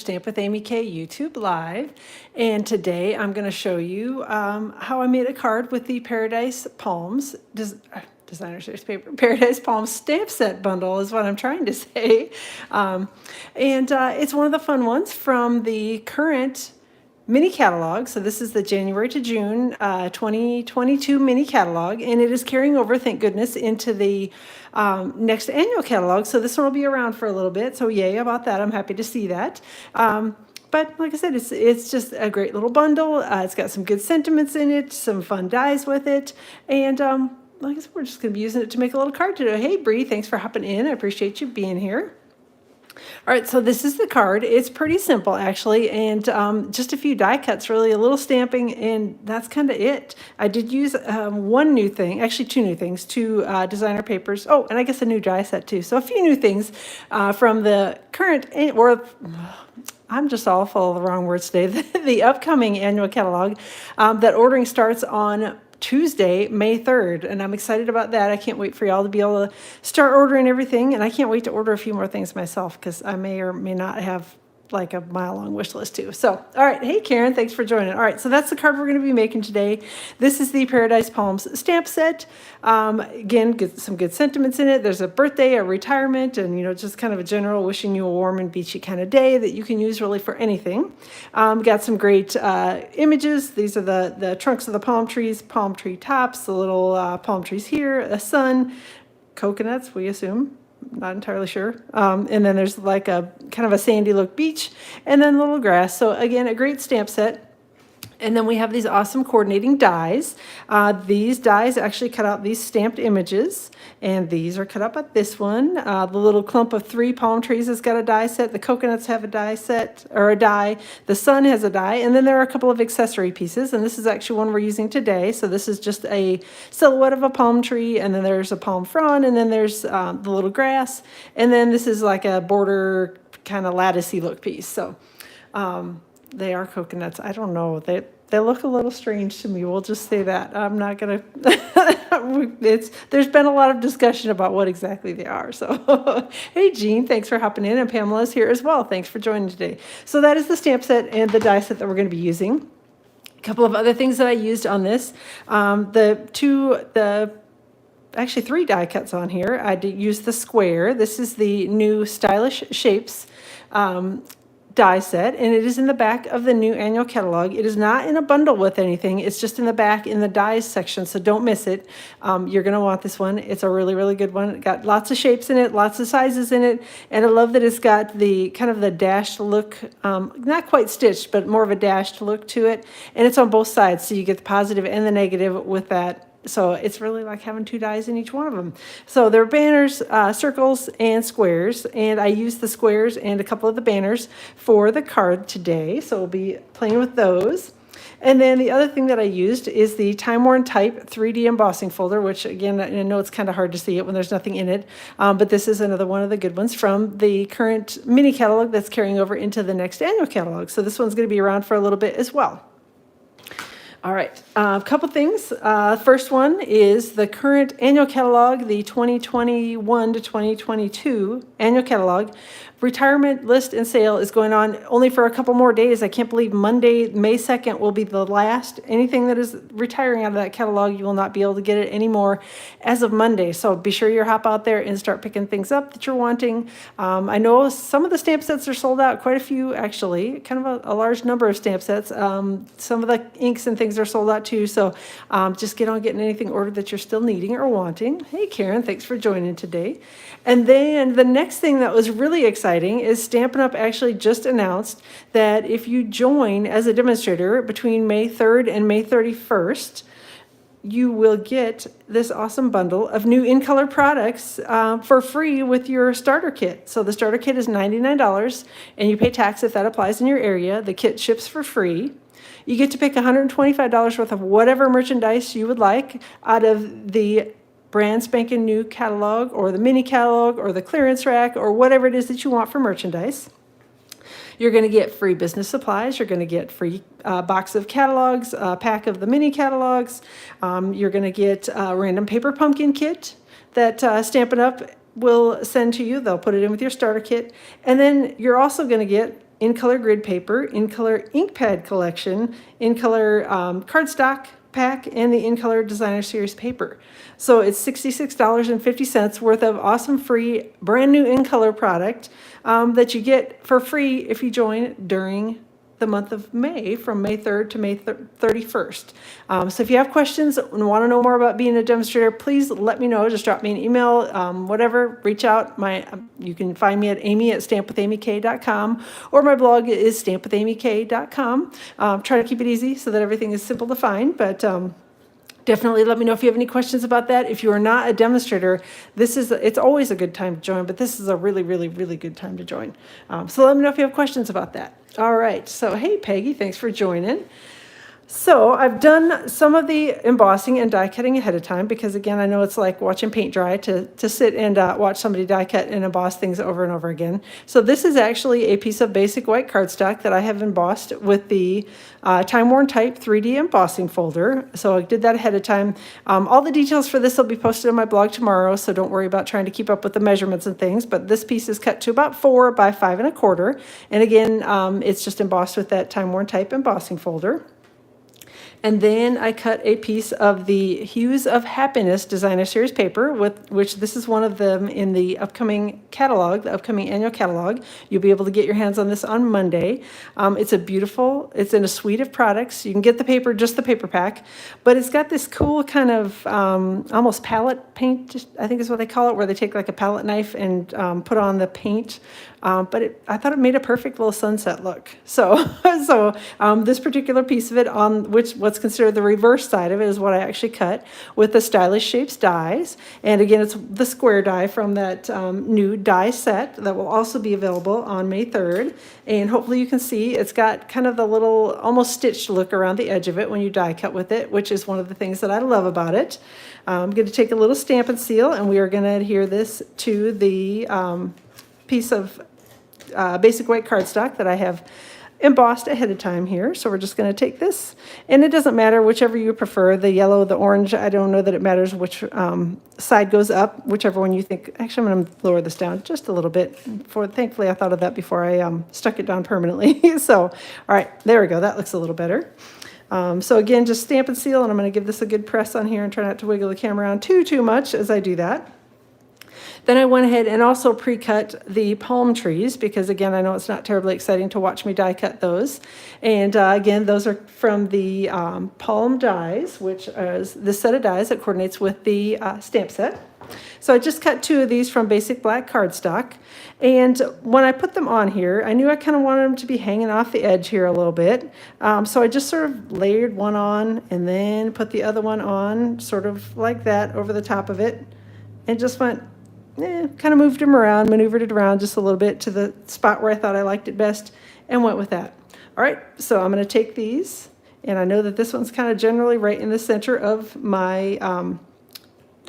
Stamp with Amy K YouTube Live, and today I'm going to show you how I made a card with the Paradise Palms Designer Series Paper Paradise Palms stamp set bundle is what I'm trying to say, and it's one of the fun ones from the current mini catalog. So this is the January to June 2022 mini catalog, and it is carrying over, thank goodness, into the next annual catalog. So this one will be around for a little bit. So yay about that. I'm happy to see that. But like I said, it's just a great little bundle. It's got some good sentiments in it, some fun dies with it, and like I said, we're just going to be using it to make a little card today. Hey, Bree, thanks for hopping in. I appreciate you being here. All right, so this is the card. It's pretty simple, actually, and just a few die cuts, really, a little stamping, and that's kind of it. I did use one new thing, actually two new things, two designer papers. Oh, and I guess a new die set, too. So a few new things from the current, or I'm just all full of the wrong words today, the upcoming annual catalog that ordering starts on Tuesday, May 3rd, and I'm excited about that. I can't wait for y'all to be able to start ordering everything, and I can't wait to order a few more things myself because I may or may not have like a mile-long wish list too. So, all right. Hey, Karen, thanks for joining. All right, so that's the card we're going to be making today. This is the Paradise Palms stamp set. Again, some good sentiments in it. There's a birthday, a retirement, and, you know, just kind of a general wishing you a warm and beachy kind of day that you can use really for anything. Got some great images. These are the trunks of the palm trees, palm tree tops, the little palm trees here, a sun, coconuts, we assume. Not entirely sure. And then there's like a kind of a sandy look beach and then a little grass. So again, a great stamp set. And then we have these awesome coordinating dies. These dies actually cut out these stamped images, and these are cut out by this one. The little clump of 3 palm trees has got a die set. The coconuts have a die set, or a die. The sun has a die, and then there are a couple of accessory pieces, and this is actually one we're using today. So this is just a silhouette of a palm tree, and then there's a palm frond, and then there's the little grass, and then this is like a border kind of latticey look piece. So they are coconuts. I don't know. They look a little strange to me. We'll just say that. I'm not going to, there's been a lot of discussion about what exactly they are. So, hey, Jean, thanks for hopping in. And Pamela's here as well. Thanks for joining today. So that is the stamp set and the die set that we're going to be using. A couple of other things that I used on this. Actually 3 die cuts on here. I did use the square. This is the new Stylish Shapes die set, and it is in the back of the new annual catalog. It is not in a bundle with anything. It's just in the back in the dies section, so don't miss it. You're going to want this one. It's a really, really good one. It got lots of shapes in it, lots of sizes in it, and I love that it's got the kind of the dashed look, not quite stitched, but more of a dashed look to it, and it's on both sides, so you get the positive and the negative with that. So it's really like having 2 dies in each one of them. So there are banners, circles, and squares. And I used the squares and a couple of the banners for the card today. So we'll be playing with those. And then the other thing that I used is the Time Worn Type 3D embossing folder, which again, I know it's kind of hard to see it when there's nothing in it. But this is another one of the good ones from the current mini catalog that's carrying over into the next annual catalog. So this one's going to be around for a little bit as well. All right, a couple things. First one is the current annual catalog, the 2021 to 2022 annual catalog. Retirement list and sale is going on only for a couple more days. I can't believe Monday, May 2nd will be the last. Anything that is retiring out of that catalog, you will not be able to get it anymore as of Monday. So be sure you hop out there and start picking things up that you're wanting. I know some of the stamp sets are sold out, quite a few actually, kind of a large number of stamp sets. Some of the inks and things are sold out too. So just get on getting anything ordered that you're still needing or wanting. Hey, Karen, thanks for joining today. And then the next thing that was really exciting is Stampin' Up! Actually just announced that if you join as a demonstrator between May 3rd and May 31st, you will get this awesome bundle of new in-color products for free with your starter kit. So the starter kit is $99, and you pay tax if that applies in your area. The kit ships for free. You get to pick $125 worth of whatever merchandise you would like out of the brand spanking new catalog or the mini catalog or the clearance rack or whatever it is that you want for merchandise. You're going to get free business supplies. You're going to get free box of catalogs, a pack of the mini catalogs. You're going to get a random paper pumpkin kit that Stampin' Up! Will send to you. They'll put it in with your starter kit. And then you're also going to get in color grid paper, in color ink pad collection, in color cardstock pack, and the in color designer series paper. So it's $66.50 worth of awesome free brand new in color product that you get for free if you join during the month of May, from May 3rd to May 31st. So if you have questions and want to know more about being a demonstrator, please let me know. Just drop me an email, whatever, reach out. You can find me at amy@stampwithamyk.com, or my blog is stampwithamyk.com. Try to keep it easy so that everything is simple to find, but definitely let me know if you have any questions about that. If you are not a demonstrator, it's always a good time to join, but this is a really, really, really good time to join. So let me know if you have questions about that. All right, so hey Peggy, thanks for joining. So I've done some of the embossing and die cutting ahead of time because, again, I know it's like watching paint dry to sit and watch somebody die cut and emboss things over and over again. So this is actually a piece of basic white cardstock that I have embossed with the time-worn type 3D embossing folder. So I did that ahead of time. All the details for this will be posted on my blog tomorrow, so don't worry about trying to keep up with the measurements and things. But this piece is cut to about 4 by 5 1/4. And again, it's just embossed with that time-worn type embossing folder. And then I cut a piece of the Hues of Happiness designer series paper, which this is one of them in the upcoming catalog, the upcoming annual catalog. You'll be able to get your hands on this on Monday. It's in a suite of products. You can get the paper, just the paper pack, but it's got this cool kind of almost palette paint, I think is what they call it, where they take like a palette knife and put on the paint. But I thought it made a perfect little sunset look. So this particular piece of it, on what's considered the reverse side of it, is what I actually cut with the Stylish Shapes dies. And again, it's the square die from that new die set that will also be available on May 3rd. And hopefully you can see it's got kind of the little almost stitched look around the edge of it when you die cut with it, which is one of the things that I love about it. I'm going to take a little Stampin' Seal, and we are going to adhere this to the piece of basic white cardstock that I have embossed ahead of time here. So we're just going to take this, and it doesn't matter whichever you prefer, the yellow, the orange. I don't know that it matters which side goes up, whichever one you think. Actually, I'm going to lower this down just a little bit. Thankfully, I thought of that before I stuck it down permanently. So, all right, there we go. That looks a little better. So again, just Stampin' Seal, and I'm going to give this a good press on here and try not to wiggle the camera around too much as I do that. Then I went ahead and also pre-cut the palm trees because, again, I know it's not terribly exciting to watch me die cut those. And again, those are from the palm dies, which is this set of dies that coordinates with the stamp set. So I just cut 2 of these from basic black cardstock. And when I put them on here, I knew I kind of wanted them to be hanging off the edge here a little bit. So I just sort of layered one on and then put the other one on sort of like that over the top of it, and just went, kind of moved them around, maneuvered it around just a little bit to the spot where I thought I liked it best, and went with that. All right, so I'm going to take these, and I know that this one's kind of generally right in the center of my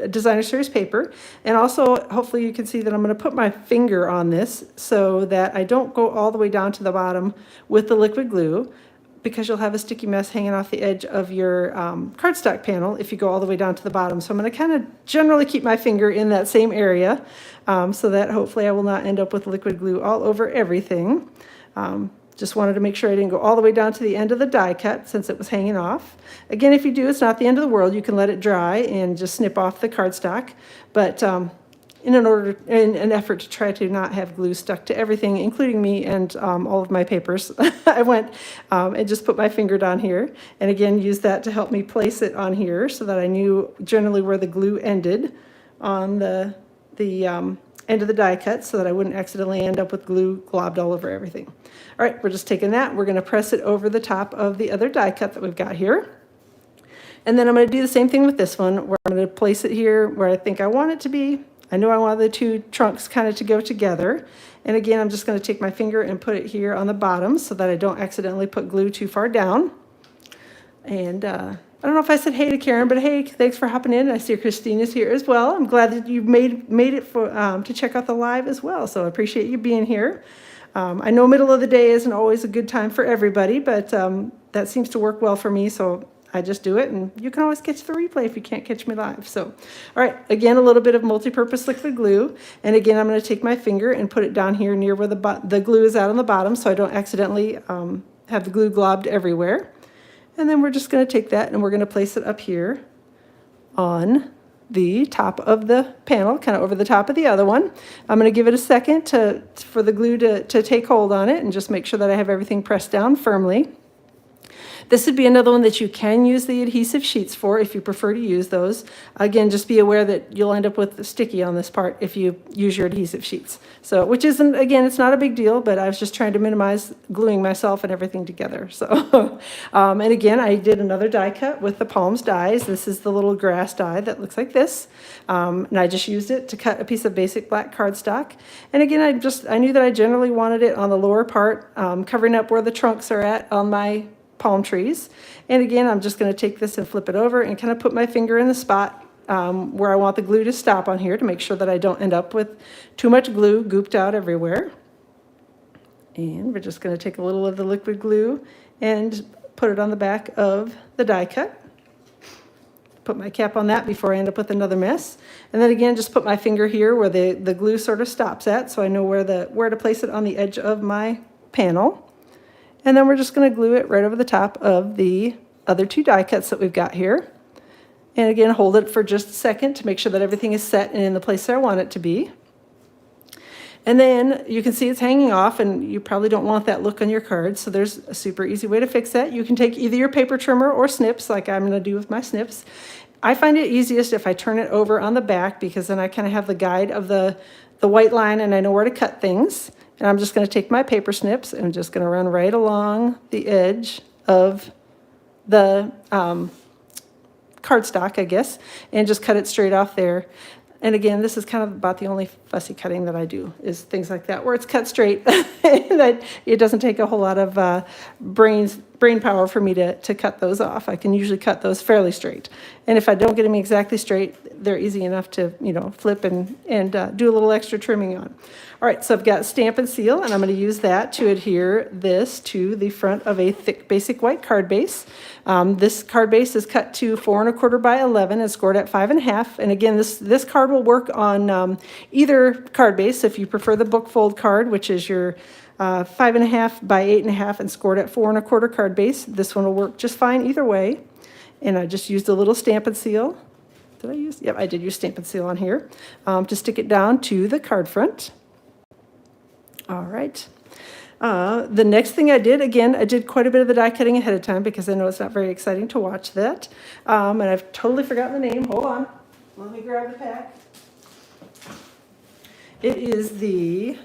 designer series paper. And also, hopefully you can see that I'm going to put my finger on this so that I don't go all the way down to the bottom with the liquid glue, because you'll have a sticky mess hanging off the edge of your cardstock panel if you go all the way down to the bottom. So I'm going to kind of generally keep my finger in that same area so that hopefully I will not end up with liquid glue all over everything. Just wanted to make sure I didn't go all the way down to the end of the die cut since it was hanging off. Again, if you do, it's not the end of the world. You can let it dry and just snip off the cardstock. But in an effort to try to not have glue stuck to everything, including me and all of my papers, I went and just put my finger down here, and again used that to help me place it on here so that I knew generally where the glue ended on the end of the die cut, so that I wouldn't accidentally end up with glue globbed all over everything. All right, we're just taking that. We're going to press it over the top of the other die cut that we've got here. And then I'm going to do the same thing with this one, where I'm going to place it here where I think I want it to be. I know I want the 2 trunks kind of to go together. And again, I'm just going to take my finger and put it here on the bottom so that I don't accidentally put glue too far down. And I don't know if I said hey to Karen, but hey, thanks for hopping in. I see Christina's here as well. I'm glad that you made it for to check out the live as well. So I appreciate you being here. I know middle of the day isn't always a good time for everybody, but that seems to work well for me. So I just do it, and you can always catch the replay if you can't catch me live. So, all right, again, a little bit of multi-purpose liquid glue. And again, I'm going to take my finger and put it down here near where the glue is out on the bottom so I don't accidentally have the glue globbed everywhere. And then we're just going to take that and we're going to place it up here on the top of the panel, kind of over the top of the other one. I'm going to give it a second for the glue to take hold on it and just make sure that I have everything pressed down firmly. This would be another one that you can use the adhesive sheets for if you prefer to use those. Again, just be aware that you'll end up with sticky on this part if you use your adhesive sheets. So, which isn't, again, it's not a big deal, but I was just trying to minimize gluing myself and everything together. So, and again, I did another die cut with the Palms dies. This is the little grass die that looks like this. And I just used it to cut a piece of basic black cardstock. And again, I knew that I generally wanted it on the lower part, covering up where the trunks are at on my palm trees. And again, I'm just going to take this and flip it over and kind of put my finger in the spot where I want the glue to stop on here to make sure that I don't end up with too much glue gooped out everywhere. And we're just going to take a little of the liquid glue and put it on the back of the die cut. Put my cap on that before I end up with another mess. And then again, just put my finger here where the glue sort of stops at so I know where to place it on the edge of my panel. And then we're just going to glue it right over the top of the other two die cuts that we've got here. And again, hold it for just a second to make sure that everything is set and in the place that I want it to be. And then you can see it's hanging off, and you probably don't want that look on your card. So there's a super easy way to fix that. You can take either your paper trimmer or snips, like I'm going to do with my snips. I find it easiest if I turn it over on the back, because then I kind of have the guide of the white line and I know where to cut things. And I'm just going to take my paper snips and I'm just going to run right along the edge of the cardstock, I guess, and just cut it straight off there. And again, this is kind of about the only fussy cutting that I do, is things like that, where it's cut straight. And it doesn't take a whole lot of brain power for me to cut those off. I can usually cut those fairly straight. And if I don't get them exactly straight, they're easy enough to, flip and do a little extra trimming on. All right, so I've got Stampin' Seal, and I'm going to use that to adhere this to the front of a thick basic white card base. This card base is cut to 4 1/4 by 11 and scored at 5 1/2. And again, this card will work on either card base. If you prefer the book fold card, which is your 5 1/2 by 8 1/2 and scored at 4 1/4 card base, this one will work just fine either way. And I just used a little Stampin' Seal. Did I use? Yep, I did use Stampin' Seal on here to stick it down to the card front. All right. The next thing I did, again, I did quite a bit of the die cutting ahead of time because I know it's not very exciting to watch that. And I've totally forgotten the name. Hold on. Let me grab the pack. It is the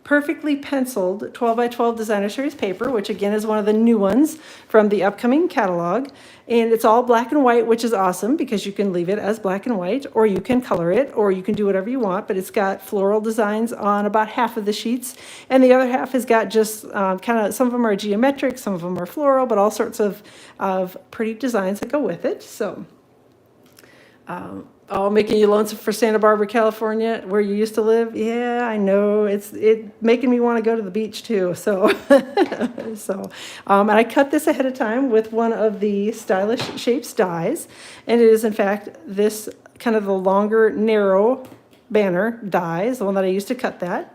Perfectly Penciled 12 by 12 Designer Series paper, which again is one of the new ones from the upcoming catalog. And it's all black and white, which is awesome because you can leave it as black and white, or you can color it, or you can do whatever you want. But it's got floral designs on about half of the sheets, and the other half has got just kind of, some of them are geometric, some of them are floral, but all sorts of pretty designs that go with it. So oh, making you lonesome for Santa Barbara, California, where you used to live? Yeah, I know. It's making me want to go to the beach too. So, and I cut this ahead of time with one of the Stylish Shapes dies, and it is in fact this kind of the longer, narrow banner die is the one that I used to cut that.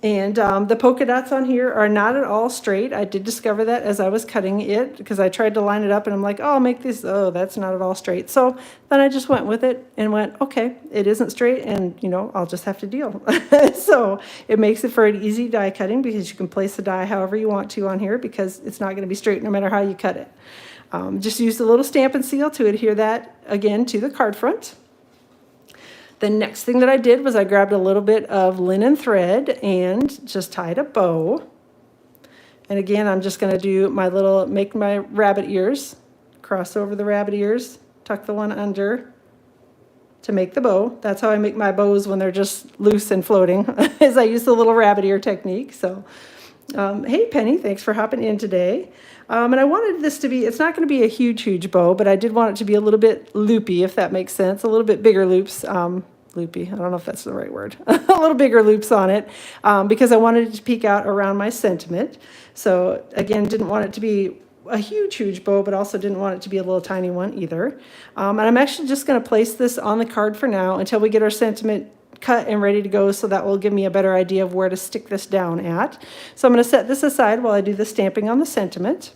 And the polka dots on here are not at all straight. I did discover that as I was cutting it because I tried to line it up and I'm like, oh, I'll make this. Oh, that's not at all straight. So then I just went with it and went, okay, it isn't straight, and I'll just have to deal. So it makes it for an easy die cutting because you can place the die however you want to on here because it's not going to be straight no matter how you cut it. Just used a little Stampin' Seal to adhere that again to the card front. The next thing that I did was I grabbed a little bit of linen thread and just tied a bow. And again, I'm just going to make my rabbit ears, cross over the rabbit ears, tuck the one under to make the bow. That's how I make my bows when they're just loose and floating, is I use the little rabbit ear technique. So, hey Penny, thanks for hopping in today. And I wanted this to be, it's not going to be a huge bow, but I did want it to be a little bit loopy, if that makes sense, a little bit bigger loops. Loopy, I don't know if that's the right word, a little bigger loops on it because I wanted it to peek out around my sentiment. So again, didn't want it to be a huge bow, but also didn't want it to be a little tiny one either. And I'm actually just going to place this on the card for now until we get our sentiment cut and ready to go, so that will give me a better idea of where to stick this down at. So I'm going to set this aside while I do the stamping on the sentiment.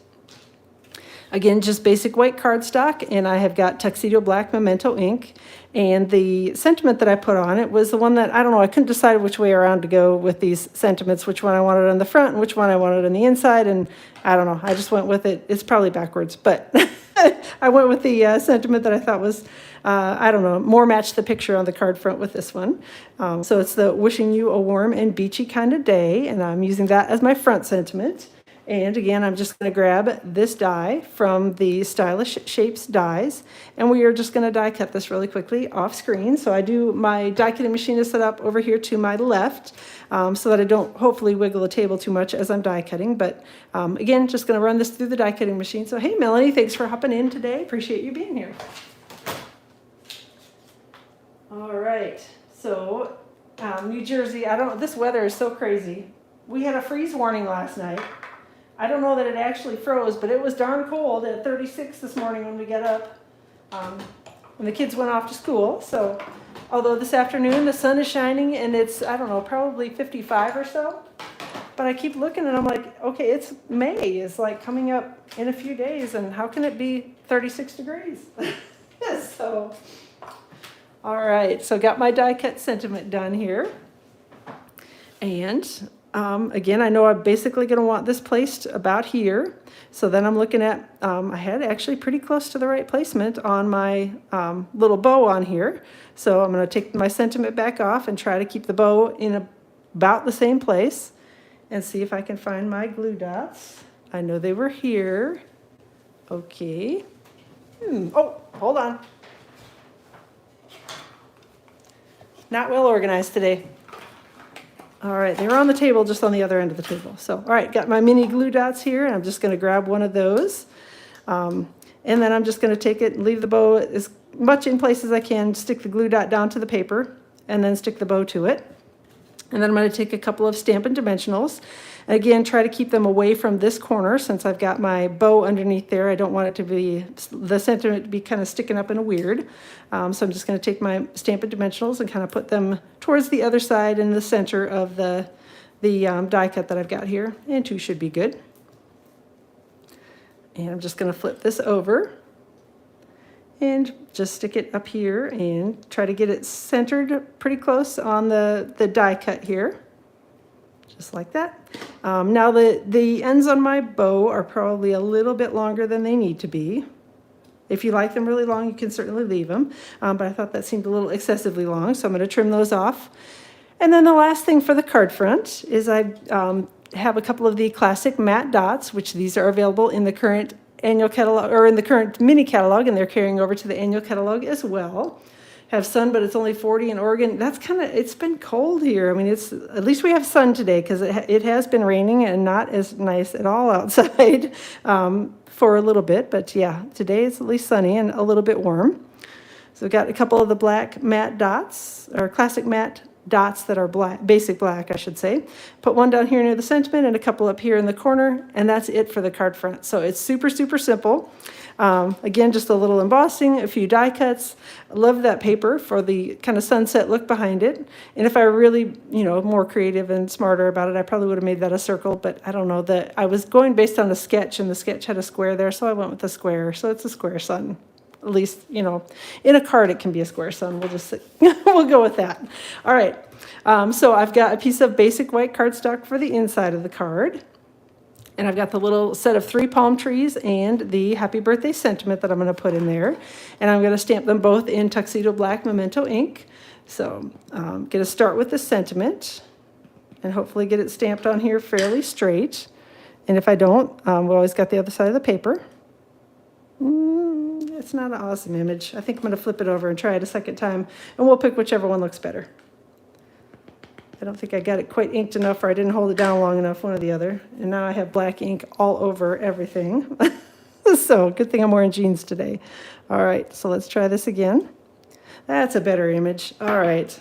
Again, just basic white cardstock, and I have got tuxedo black memento ink. And the sentiment that I put on it was the one that, I don't know, I couldn't decide which way around to go with these sentiments, which one I wanted on the front and which one I wanted on the inside, and I don't know, I just went with it. It's probably backwards, but I went with the sentiment that I thought was, I don't know, more matched the picture on the card front with this one. So it's the wishing you a warm and beachy kind of day, and I'm using that as my front sentiment. And again, I'm just going to grab this die from the Stylish Shapes dies, and we are just going to die cut this really quickly off screen. So I do, my die cutting machine is set up over here to my left, so that I don't hopefully wiggle the table too much as I'm die cutting. But again, just going to run this through the die cutting machine. So hey, Melanie, thanks for hopping in today. Appreciate you being here. All right, so New Jersey, this weather is so crazy. We had a freeze warning last night. I don't know that it actually froze, but it was darn cold at 36 this morning when we got up, when the kids went off to school. So, although this afternoon the sun is shining and it's, I don't know, probably 55 or so. But I keep looking and I'm like, okay, it's May. It's like coming up in a few days, and how can it be 36 degrees? So, all right, so got my die cut sentiment done here. And again, I know I'm basically going to want this placed about here. So then I'm looking at, I had actually pretty close to the right placement on my little bow on here. So I'm going to take my sentiment back off and try to keep the bow in about the same place and see if I can find my glue dots. I know they were here. Okay. Oh, hold on. Not well organized today. All right, they were on the table, just on the other end of the table. So, all right, got my mini glue dots here, and I'm just going to grab one of those. And then I'm just going to take it and leave the bow as much in place as I can, stick the glue dot down to the paper, and then stick the bow to it. And then I'm going to take a couple of Stampin' Dimensionals. And again, try to keep them away from this corner since I've got my bow underneath there. I don't want it to be, the sentiment to be kind of sticking up in a weird. So I'm just going to take my Stampin' Dimensionals and kind of put them towards the other side in the center of the die cut that I've got here. And 2 should be good. And I'm just going to flip this over and just stick it up here and try to get it centered pretty close on the die cut here. Just like that. Now the ends on my bow are probably a little bit longer than they need to be. If you like them really long, you can certainly leave them. But I thought that seemed a little excessively long, so I'm going to trim those off. And then the last thing for the card front is I have a couple of the classic matte dots, which these are available in the current annual catalog, or in the current mini catalog, and they're carrying over to the annual catalog as well. Have sun, but it's only 40 in Oregon. That's kind of, it's been cold here. I mean, it's, at least we have sun today, because it has been raining and not as nice at all outside for a little bit. But yeah, today it's at least sunny and a little bit warm. So we've got a couple of the black matte dots, or classic matte dots that are black, basic black, I should say. Put one down here near the sentiment and a couple up here in the corner, and that's it for the card front. So it's super, super simple. Again, just a little embossing, a few die cuts. I love that paper for the kind of sunset look behind it. And if I were really, more creative and smarter about it, I probably would have made that a circle, but I don't know, that I was going based on the sketch, and the sketch had a square there, so I went with the square. So it's a square sun. At least, in a card it can be a square sun. We'll just we'll go with that. All right. So I've got a piece of basic white cardstock for the inside of the card. And I've got the little set of 3 palm trees and the happy birthday sentiment that I'm going to put in there. And I'm going to stamp them both in tuxedo black memento ink. So I'm going to start with the sentiment and hopefully get it stamped on here fairly straight. And if I don't, we've always got the other side of the paper. It's not an awesome image. I think I'm going to flip it over and try it a second time, and we'll pick whichever one looks better. I don't think I got it quite inked enough, or I didn't hold it down long enough, one or the other. And now I have black ink all over everything. So good thing I'm wearing jeans today. All right, so let's try this again. That's a better image. All right.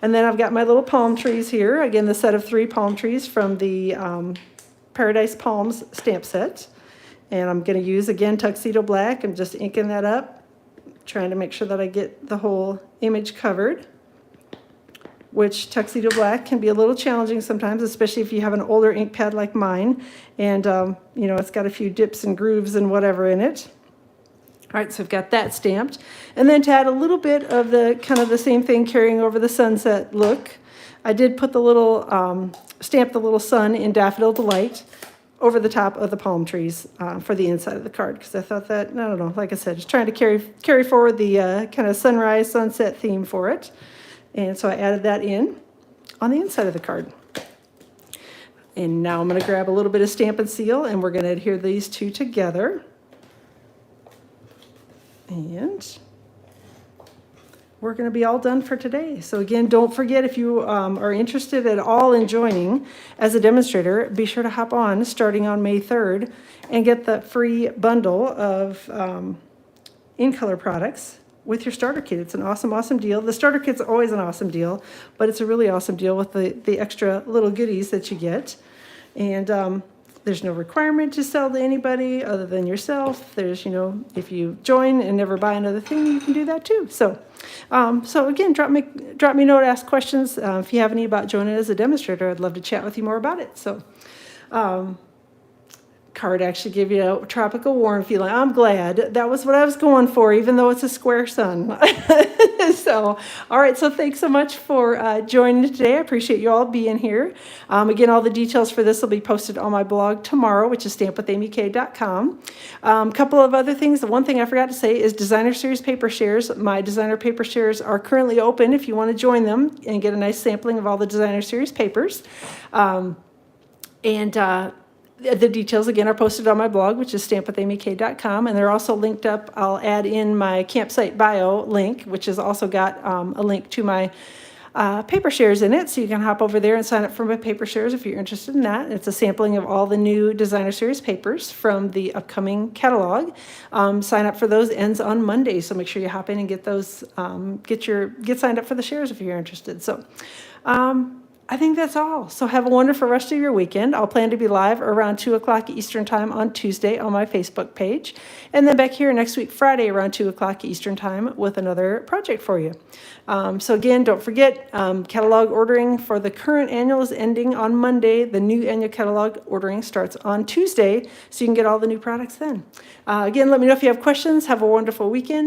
And then I've got my little palm trees here. Again, the set of 3 palm trees from the Paradise Palms stamp set. And I'm going to use, again, Tuxedo Black. I'm just inking that up, trying to make sure that I get the whole image covered, which Tuxedo Black can be a little challenging sometimes, especially if you have an older ink pad like mine. And, you know, it's got a few dips and grooves and whatever in it. All right, so I've got that stamped. And then to add a little bit of the kind of the same thing carrying over the sunset look, I did put the little, stamp the little sun in Daffodil Delight over the top of the palm trees for the inside of the card, because I thought that, I don't know, like I said, just trying to carry forward the kind of sunrise, sunset theme for it. And so I added that in on the inside of the card. And now I'm going to grab a little bit of Stampin' Seal, and we're going to adhere these two together. And we're going to be all done for today. So again, don't forget, if you are interested at all in joining as a demonstrator, be sure to hop on starting on May 3rd and get the free bundle of in-color products with your starter kit. It's an awesome, awesome deal. The starter kit's always an awesome deal, but it's a really awesome deal with the extra little goodies that you get. And there's no requirement to sell to anybody other than yourself. There's, you know, if you join and never buy another thing, you can do that too. So, so again, drop me a note, ask questions. If you have any about joining as a demonstrator, I'd love to chat with you more about it. So, card actually give you a tropical warm feeling. I'm glad. That was what I was going for, even though it's a square sun. So, all right. So thanks so much for joining today. I appreciate you all being here. Again, all the details for this will be posted on my blog tomorrow, which is stampwithamyk.com. A couple of other things. The one thing I forgot to say is Designer Series paper shares. My Designer paper shares are currently open if you want to join them and get a nice sampling of all the Designer Series papers. The details, again, are posted on my blog, which is stampwithamyk.com, and they're also linked up. I'll add in my campsite bio link, which has also got a link to my paper shares in it, so you can hop over there and sign up for my paper shares if you're interested in that. It's a sampling of all the new Designer Series papers from the upcoming catalog. Sign up for those, ends on Monday, so make sure you hop in and get those, get signed up for the shares if you're interested. So, I think that's all. So have a wonderful rest of your weekend. I'll plan to be live around 2 o'clock Eastern Time on Tuesday on my Facebook page. And then back here next week, Friday, around 2 o'clock Eastern Time with another project for you. So again, don't forget, catalog ordering for the current annual is ending on Monday. The new annual catalog ordering starts on Tuesday, so you can get all the new products then. Again, let me know if you have questions. Have a wonderful weekend.